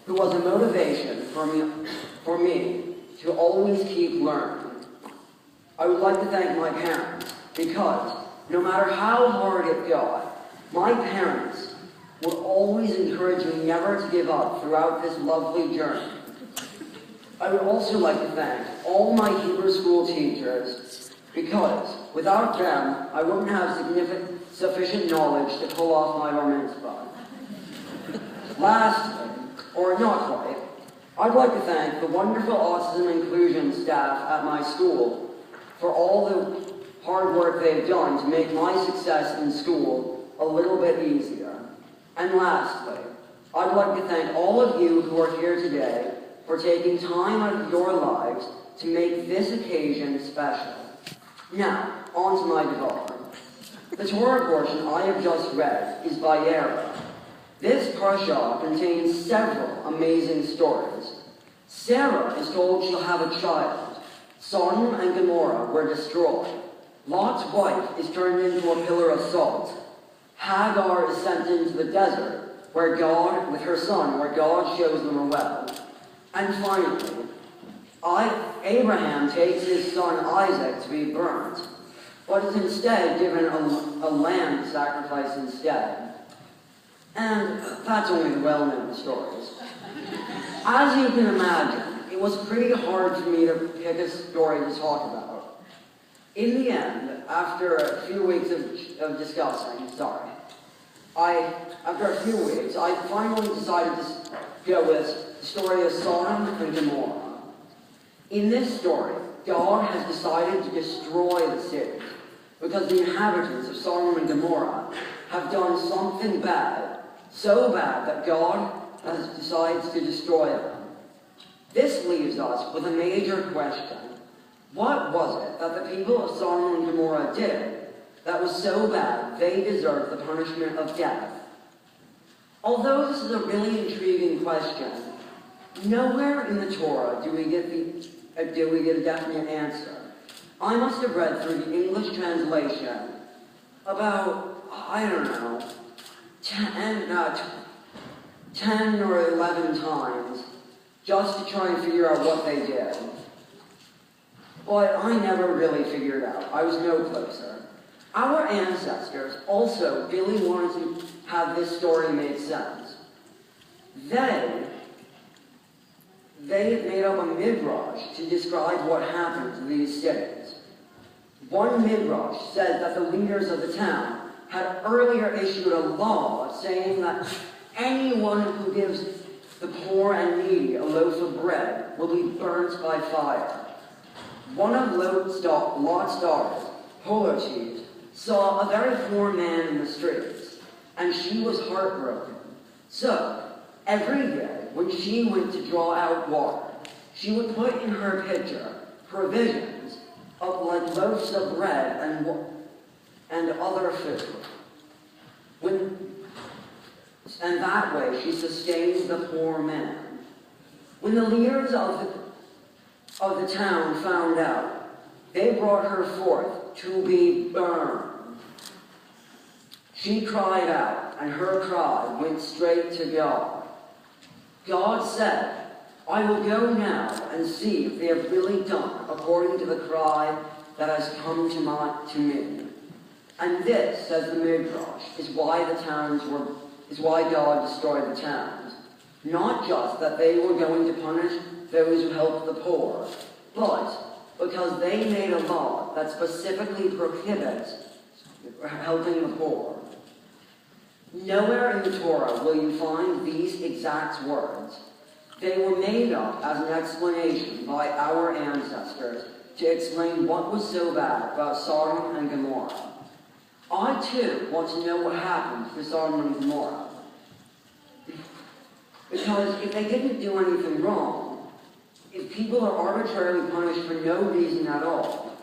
who was a motivation for me to always keep learning. I would like to thank my parents, because no matter how hard it got, my parents would always encourage me never to give up throughout this lovely journey. I would also like to thank all my Hebrew school teachers, because without them, I wouldn't have sufficient knowledge to pull off my bar mitzvah. Lastly, or not quite, I'd like to thank the wonderful autism inclusion staff at my school for all the hard work they've done to make my success in school a little bit easier. And lastly, I'd like to thank all of you who are here today for taking time out of your lives to make this occasion special. Now, on to my devour. The Torah portion I have just read is Vayera. This Parshat contains several amazing stories. Sarah is told she'll have a child. Sodom and Gomorrah were destroyed. Lot's wife is turned into a pillar of salt. Hagar is sent into the desert, where God, with her son, where God shows them a well. And finally, Abraham takes his son Isaac to be burnt, but is instead given a lamb sacrifice instead. And that's only the well-known stories. As you can imagine, it was pretty hard for me to pick a story to talk about. In the end, after a few weeks of discussing, after a few weeks, I finally decided to go with the story of Sodom and Gomorrah. In this story, God has decided to destroy the city because the inhabitants of Sodom and Gomorrah have done something bad, so bad that God has decided to destroy them. This leaves us with a major question. What was it that the people of Sodom and Gomorrah did that was so bad they deserved the punishment of death? Although this is a really intriguing question, nowhere in the Torah do we get a definite answer. I must have read through the English translation about, 10 or 11 times just to try and figure out what they did. But I never really figured it out. I was no closer. Our ancestors also really wanted to have this story made sense. They made up a midrash to describe what happened to these cities. One midrash said that the leaders of the town had earlier issued a law saying that anyone who gives the poor and needy a loaf of bread will be burnt by fire. One of Lot's daughters, Holochise, saw a very poor man in the streets, and she was heartbroken. So, every day, when she went to draw out water, she would put in her pitcher provisions of like loaves of bread and other food. And that way she sustained the poor man. When the leaders of the town found out, they brought her forth to be burned. She cried out, and her cry went straight to God. God said, I will go now and see if they have really done according to the cry that has come to me. And this, says the Midrash, is why God destroyed the towns. Not just that they were going to punish those who helped the poor, but because they made a law that specifically prohibits helping the poor. Nowhere in the Torah will you find these exact words. They were made up as an explanation by our ancestors to explain what was so bad about Sodom and Gomorrah. I, too, want to know what happened to Sodom and Gomorrah. Because if they didn't do anything wrong, if people are arbitrarily punished for no reason at all,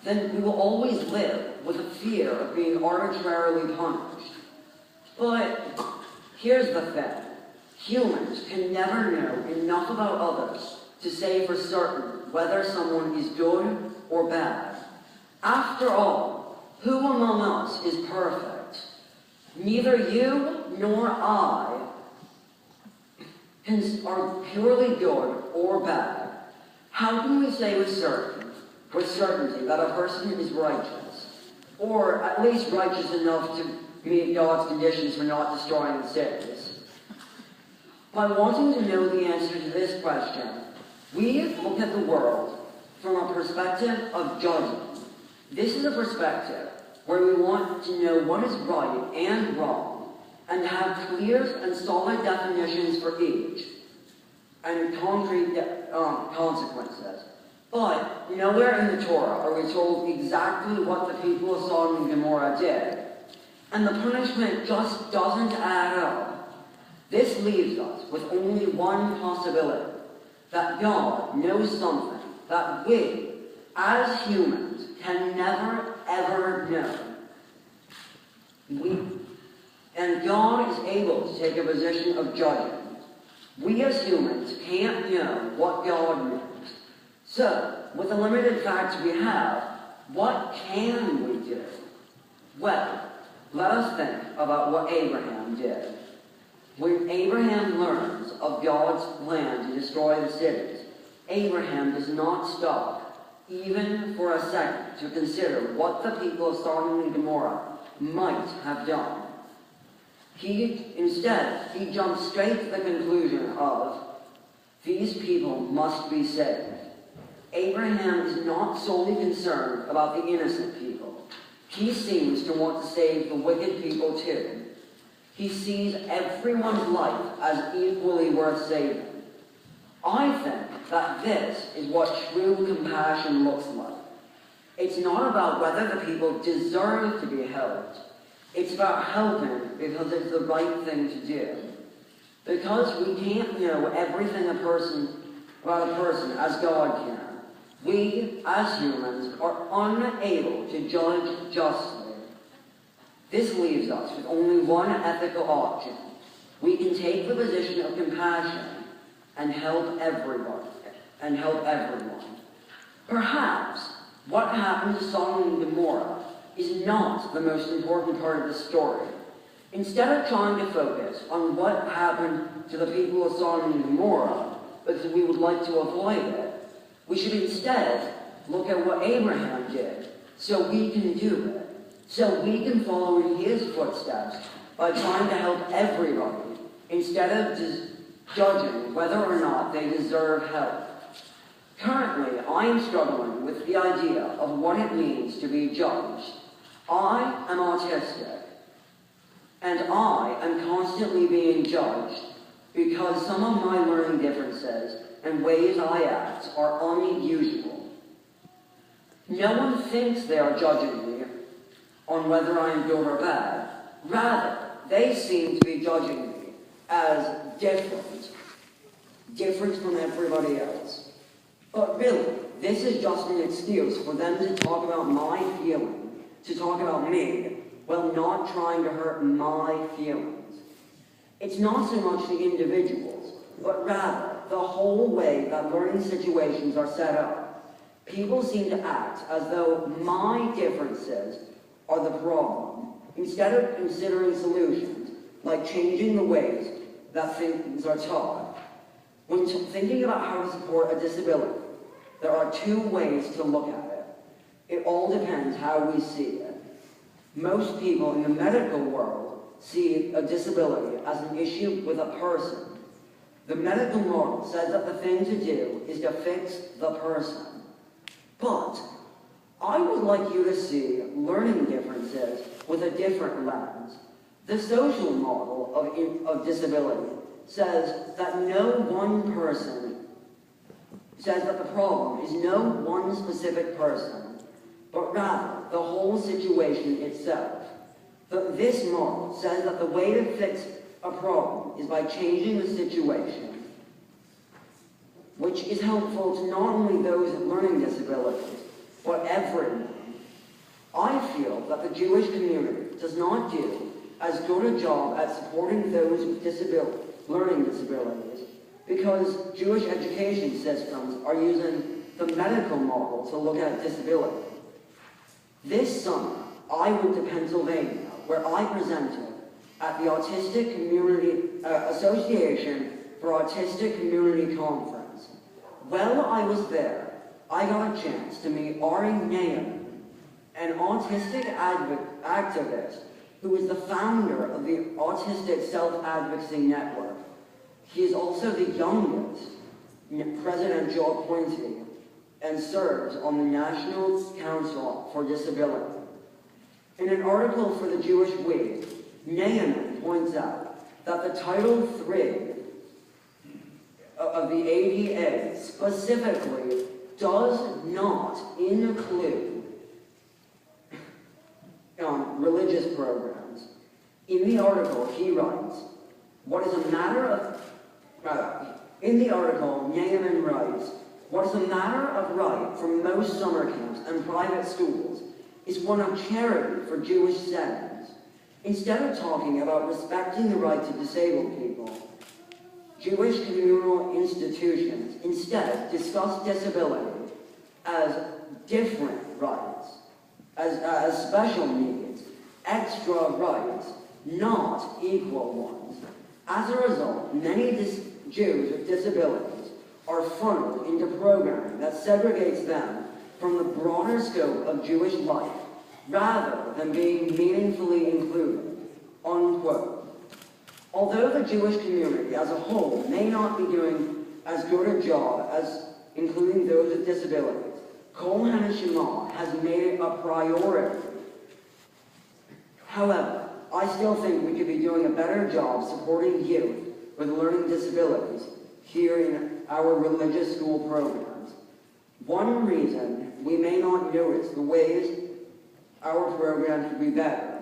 then we will always live with a fear of being arbitrarily punished. But here's the thing. Humans can never know enough about others to say for certain whether someone is good or bad. After all, who among us is perfect? Neither you nor I are purely good or bad, how can we say with certainty that a person is righteous, or at least righteous enough to meet God's conditions for not destroying the cities? By wanting to know the answer to this question, we look at the world from a perspective of judgment. This is a perspective where we want to know what is right and wrong, and have clear and solid definitions for each, and concrete consequences. But nowhere in the Torah are we told exactly what the people of Sodom and Gomorrah did, and the punishment just doesn't add up. This leaves us with only one possibility, that God knows something that we, as humans, can never, ever know. And God is able to take a position of judgment. We as humans can't know what God knows. So, with the limited facts we have, what can we do? Well, let us think about what Abraham did. When Abraham learns of God's plan to destroy the cities, Abraham does not stop, even for a second, to consider what the people of Sodom and Gomorrah might have done. Instead, he jumps straight to the conclusion of, these people must be saved. Abraham is not solely concerned about the innocent people. He seems to want to save the wicked people too. He sees everyone's life as equally worth saving. I think that this is what true compassion looks like. It's not about whether the people deserve to be helped. It's about helping because it's the right thing to do. Because we can't know everything about a person as God can, we, as humans, are unable to judge justly. This leaves us with only one ethical option. We can take the position of compassion and help everyone. Perhaps what happened to Sodom and Gomorrah is not the most important part of the story. Instead of trying to focus on what happened to the people of Sodom and Gomorrah, because we would like to avoid it, we should instead look at what Abraham did, so we can do it. So we can follow in his footsteps by trying to help everybody, instead of just judging whether or not they deserve help. Currently, I am struggling with the idea of what it means to be judged. I am autistic, and I am constantly being judged because some of my learning differences and ways I act are unusual. No one thinks they are judging me on whether I am good or bad. Rather, they seem to be judging me as different from everybody else. But really, this is just an excuse for them to talk about my feelings, to talk about me, while not trying to hurt my feelings. It's not so much the individuals, but rather the whole way that learning situations are set up. People seem to act as though my differences are the problem, instead of considering solutions, like changing the ways that things are taught. When thinking about how to support a disability, there are two ways to look at it. It all depends how we see it. Most people in the medical world see a disability as an issue with a person. The medical model says that the thing to do is to fix the person. But I would like you to see learning differences with a different lens. The social model of disability says that the problem is no one specific person, but rather the whole situation itself. This model says that the way to fix a problem is by changing the situation, which is helpful to not only those with learning disabilities, but everyone. I feel that the Jewish community does not do as good a job at supporting those with learning disabilities, because Jewish education systems are using the medical model to look at disability. This summer, I went to Pennsylvania, where I presented at the Autistic Community Association for Autistic Community Conference. While I was there, I got a chance to meet Ari Nahum, an autistic activist who is the founder of the Autistic Self-Advocacy Network. He is also the youngest presidential appointee and serves on the National Council for Disability. In an article for the Jewish Week, Nahum points out that the Title III of the ADA specifically does not include religious programs. In the article, he writes, in the article, Nahum writes, what is a matter of right for most summer camps and private schools is one of charity for Jewish settings. Instead of talking about respecting the right to disabled people, Jewish communal institutions instead discuss disability as different rights, as special needs, extra rights, not equal ones. As a result, many Jews with disabilities are funneled into programming that segregates them from the broader scope of Jewish life, rather than being meaningfully included, unquote. Although the Jewish community as a whole may not be doing as good a job as including those with disabilities, Kol HaNeshama has made it a priority. However, I still think we could be doing a better job supporting youth with learning disabilities here in our religious school programs. One reason we may not notice the ways our program could be better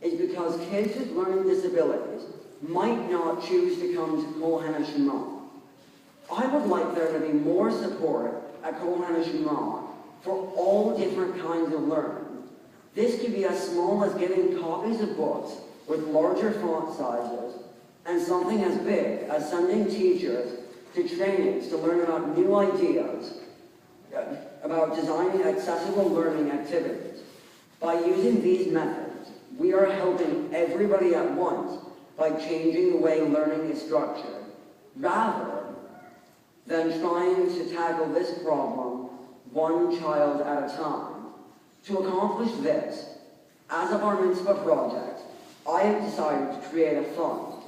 is because kids with learning disabilities might not choose to come to Kol HaNeshama. I would like there to be more support at Kol HaNeshama for all different kinds of learning. This could be as small as getting copies of books with larger font sizes, and something as big as sending teachers to trainings to learn about new ideas about designing accessible learning activities. By using these methods, we are helping everybody at once by changing the way learning is structured, rather than trying to tackle this problem one child at a time. To accomplish this, as a Bar Mitzvah project, I have decided to create a fund.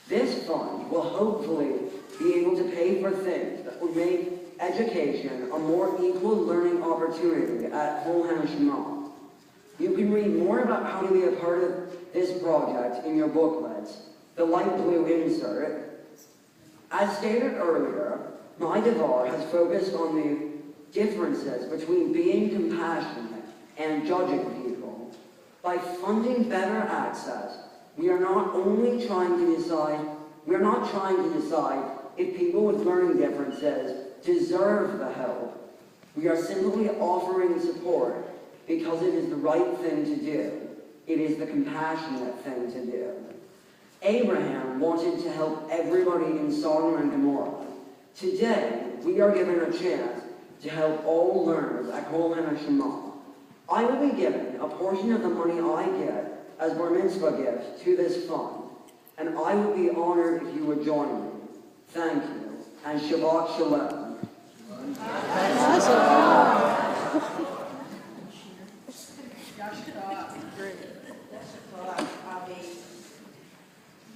This fund will hopefully be able to pay for things that would make education a more equal learning opportunity at Kol HaNeshama. You can read more about how to be a part of this project in your booklets, the light blue insert. As stated earlier, my devar has focused on the differences between being compassionate and judging people. By funding better access, we are not trying to decide if people with learning differences deserve the help. We are simply offering support because it is the right thing to do. It is the compassionate thing to do. Abraham wanted to help everybody in Sodom and Gomorrah. Today, we are given a chance to help all learners at Kol HaNeshama. I will be giving a portion of the money I get as Bar Mitzvah gifts to this fund, and I would be honored if you would join me. Thank you, and Shabbat Shalom.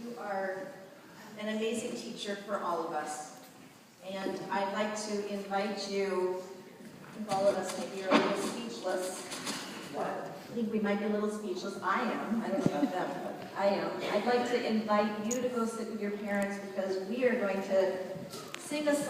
You are an amazing teacher for all of us, and I'd like to invite you. I think all of us maybe are a little speechless. I think we might be a little speechless. I am. I don't know about them, but I am. I'd like to invite you to go sit with your parents because we are going to sing a song.